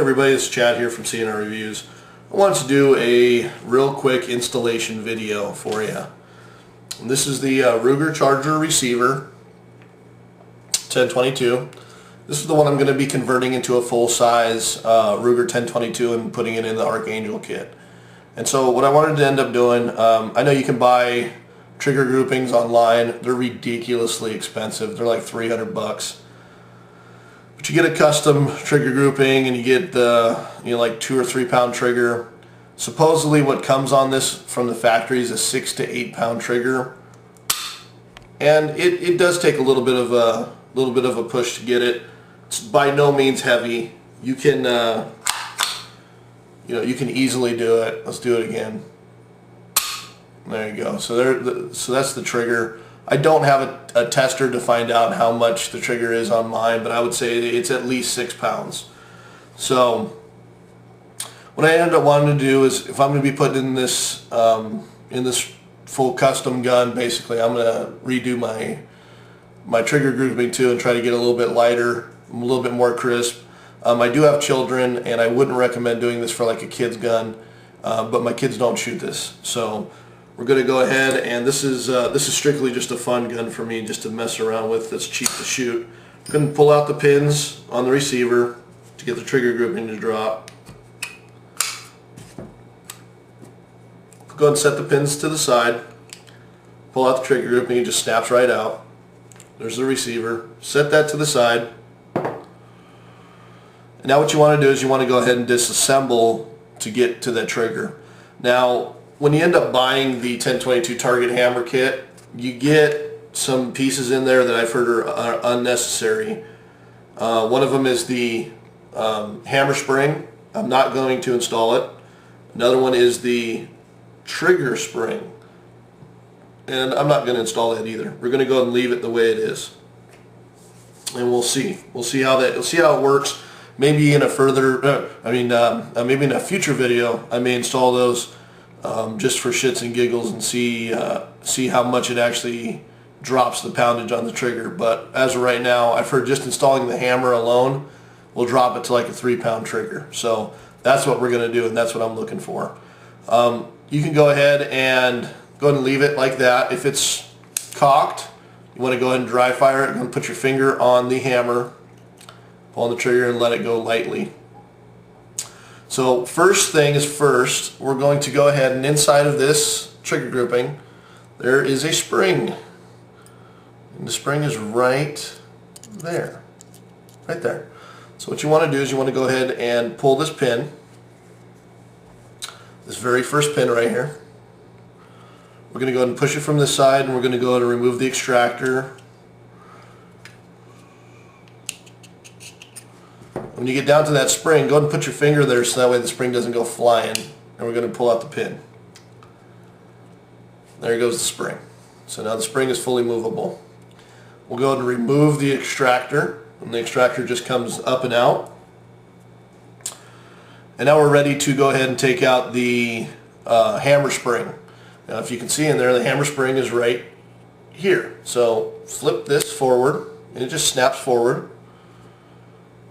Everybody, it's Chad here from CNR Reviews. I wanted to do a real quick installation video for you. And this is the Ruger Charger receiver 1022. This is the one I'm going to be converting into a full-size Ruger 1022 and putting it in the Archangel kit. And so what I wanted to end up doing, I know you can buy trigger groupings online. They're ridiculously expensive. They're like 300 bucks. But you get a custom trigger grouping and you get the, like 2 or 3 pound trigger. Supposedly what comes on this from the factory is a 6 to 8 pound trigger. And it does take a little bit of a push to get it. It's by no means heavy. You can you can easily do it. Let's do it again. There you go. So that's the trigger. I don't have a tester to find out how much the trigger is on mine, but I would say it's at least 6 pounds. So what I end up wanting to do is, if I'm going to be putting in this full custom gun, basically I'm going to redo my trigger grouping too and try to get a little bit lighter, a little bit more crisp. I do have children, and I wouldn't recommend doing this for like a kid's gun, but my kids don't shoot this, so we're going to go ahead, and this is strictly just a fun gun for me, just to mess around with. That's cheap to shoot. I'm going to pull out the pins on the receiver to get the trigger grouping to drop. Go ahead and set the pins to the side. Pull out the trigger grouping, it just snaps right out. There's the receiver. Set that to the side. And now what you want to do is you want to go ahead and disassemble to get to that trigger. Now, when you end up buying the 1022 Target Hammer kit, you get some pieces in there that I've heard are unnecessary. One of them is the hammer spring. I'm not going to install it. Another one is the trigger spring, and I'm not going to install that either. We're going to go ahead and leave it the way it is, and we'll see how it works. Maybe in a maybe in a future video, I may install those just for shits and giggles and see how much it actually drops the poundage on the trigger. But as of right now, I've heard just installing the hammer alone will drop it to like a 3 pound trigger. So that's what we're going to do, and that's what I'm looking for. You can go ahead and leave it like that. If it's cocked, you want to go ahead and dry fire it. You're going to put your finger on the hammer, pull on the trigger, and let it go lightly. So first thing is first, we're going to go ahead, and inside of this trigger grouping there is a spring. And the spring is right there. Right there. So what you want to do is you want to go ahead and pull this pin, this very first pin right here. We're going to go ahead and push it from this side, and we're going to go ahead and remove the extractor. When you get down to that spring, go ahead and put your finger there so that way the spring doesn't go flying. And we're going to pull out the pin. There goes the spring. So now the spring is fully movable. We'll go ahead and remove the extractor, and the extractor just comes up and out. And now we're ready to go ahead and take out the hammer spring. Now if you can see in there, the hammer spring is right here. So flip this forward, and it just snaps forward.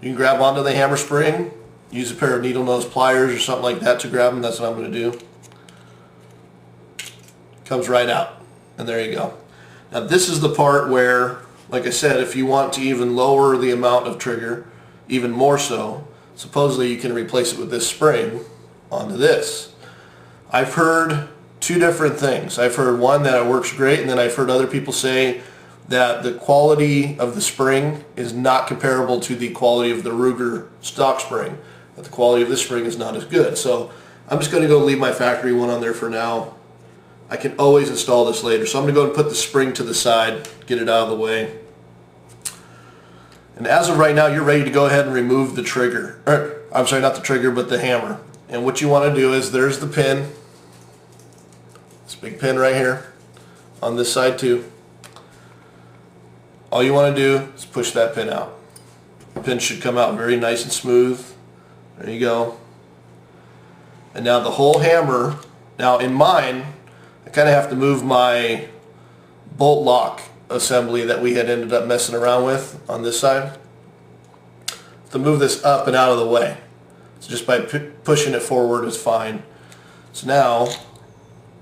You can grab onto the hammer spring, use a pair of needle nose pliers or something like that to grab them. That's what I'm going to do. Comes right out, and there you go. Now this is the part where, like I said, if you want to even lower the amount of trigger, even more so, supposedly you can replace it with this spring onto this. I've heard 2 different things. I've heard one that it works great, and then I've heard other people say that the quality of the spring is not comparable to the quality of the Ruger stock spring, that the quality of this spring is not as good. So I'm just going to go leave my factory one on there for now. I can always install this later. So I'm going to go and put the spring to the side, get it out of the way. And as of right now, you're ready to go ahead and remove the trigger. I'm sorry, not the trigger, but the hammer. And what you want to do is, there's the pin. This big pin right here on this side too. All you want to do is push that pin out. The pin should come out very nice and smooth. There you go. And now the whole hammer, now in mine, I kind of have to move my bolt lock assembly that we had ended up messing around with on this side to move this up and out of the way. So just by pushing it forward is fine. So now,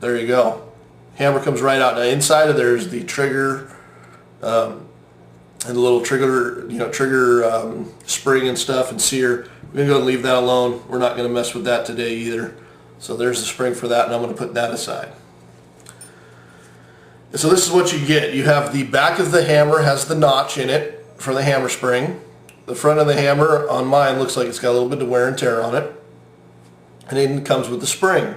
there you go. Hammer comes right out. Now inside of there is the trigger and the little trigger, spring and stuff and sear. We're going to go and leave that alone. We're not going to mess with that today either. So there's the spring for that, and I'm going to put that aside. And so this is what you get. You have the back of the hammer has the notch in it for the hammer spring. The front of the hammer on mine looks like it's got a little bit of wear and tear on it. And it comes with the spring.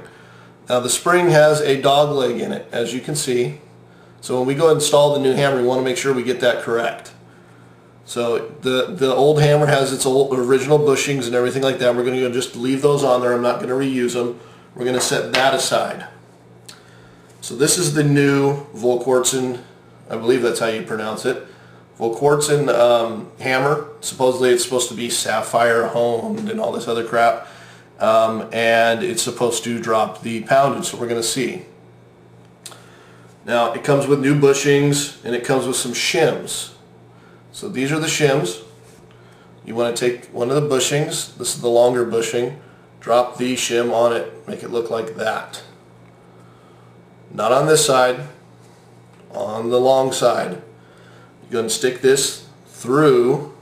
Now the spring has a dog leg in it, as you can see. So when we go and install the new hammer, we want to make sure we get that correct. So the old hammer has its old original bushings and everything like that. We're going to just leave those on there. I'm not going to reuse them. We're going to set that aside. So this is the new Volquartsen, I believe that's how you pronounce it, Volquartsen hammer. Supposedly it's supposed to be sapphire honed and all this other crap. And it's supposed to drop the poundage, so we're going to see. Now it comes with new bushings and it comes with some shims. So these are the shims. You want to take one of the bushings, this is the longer bushing, drop the shim on it, make it look like that. Not on this side, on the long side. You go and stick this through.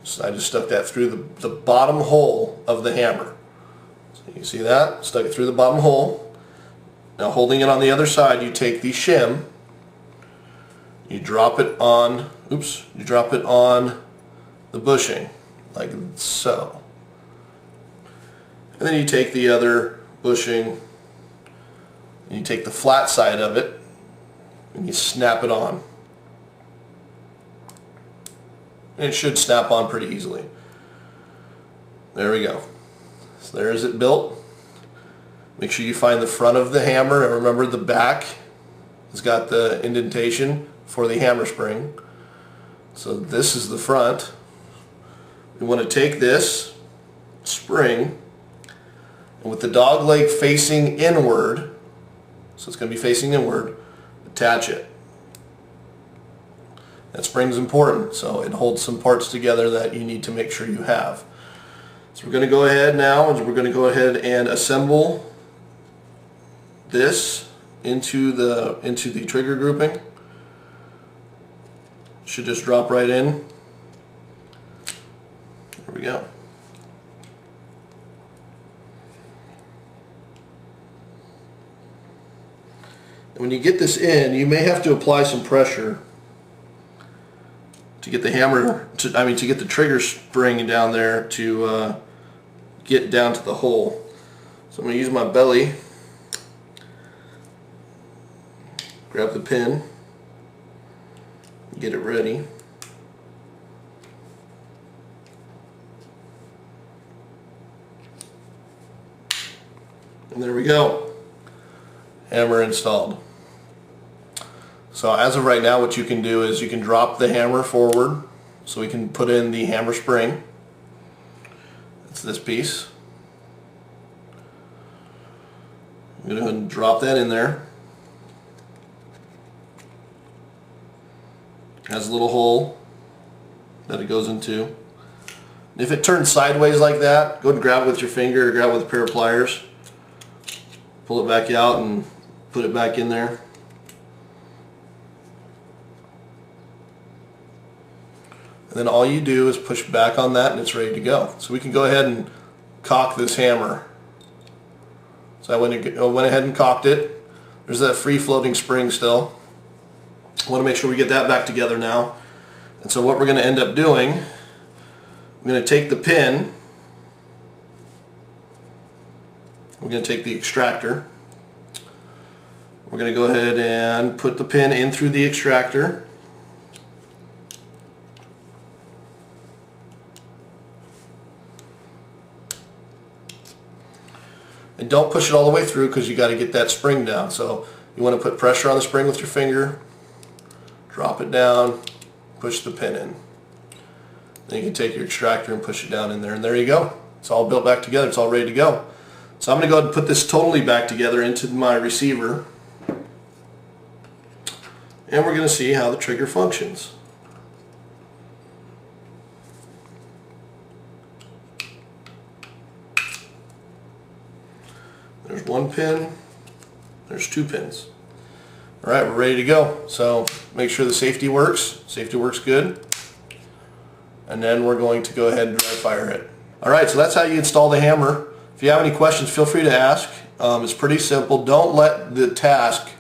So I just stuck that through the bottom hole of the hammer. So you see that? Stuck it through the bottom hole. Now holding it on the other side, you take the shim, you drop it on, you drop it on the bushing, like so. And then you take the other bushing, and you take the flat side of it, and you snap it on. And it should snap on pretty easily. There we go. So there's it built. Make sure you find the front of the hammer, and remember the back has got the indentation for the hammer spring. So this is the front. We want to take this spring, and with the dog leg facing inward, so it's going to be facing inward, attach it. That spring's important, so it holds some parts together that you need to make sure you have. So we're going to go ahead now, and we're going to go ahead and assemble this into the trigger grouping. Should just drop right in. There we go. And when you get this in, you may have to apply some pressure to get the hammer, to get the trigger spring down there to get down to the hole. So I'm going to use my belly, grab the pin, get it ready. And there we go. Hammer installed. So as of right now, what you can do is you can drop the hammer forward so we can put in the hammer spring. It's this piece. I'm going to go ahead and drop that in there. It has a little hole that it goes into. If it turns sideways like that, go ahead and grab it with your finger or grab it with a pair of pliers. Pull it back out and put it back in there. And then all you do is push back on that and it's ready to go. So we can go ahead and cock this hammer. So I went ahead and cocked it. There's that free floating spring still. I want to make sure we get that back together now. And so what we're going to end up doing, I'm going to take the pin, we're going to take the extractor, we're going to go ahead and put the pin in through the extractor. And don't push it all the way through because you got to get that spring down. So you want to put pressure on the spring with your finger, drop it down, push the pin in. Then you can take your extractor and push it down in there, and there you go. It's all built back together. It's all ready to go. So I'm going to go ahead and put this totally back together into my receiver, and we're going to see how the trigger functions. There's one pin. There's two pins. All right, we're ready to go. So make sure the safety works. Safety works good. And then we're going to go ahead and dry fire it. All right, so that's how you install the hammer. If you have any questions, feel free to ask. It's pretty simple. Don't let the task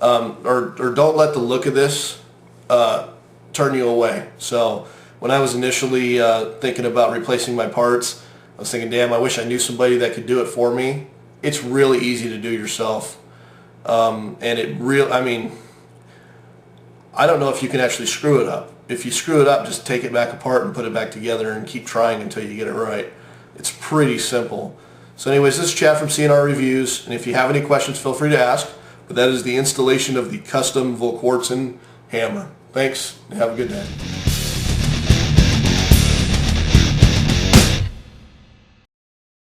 or don't let the look of this turn you away. So when I was initially thinking about replacing my parts, I was thinking, damn, I wish I knew somebody that could do it for me. It's really easy to do yourself. And I mean, I don't know if you can actually screw it up. If you screw it up, just take it back apart and put it back together and keep trying until you get it right. It's pretty simple. So anyways, this is Chad from C&R Reviews, and if you have any questions, feel free to ask. But that is the installation of the custom Volquartsen hammer. Thanks, and have a good day.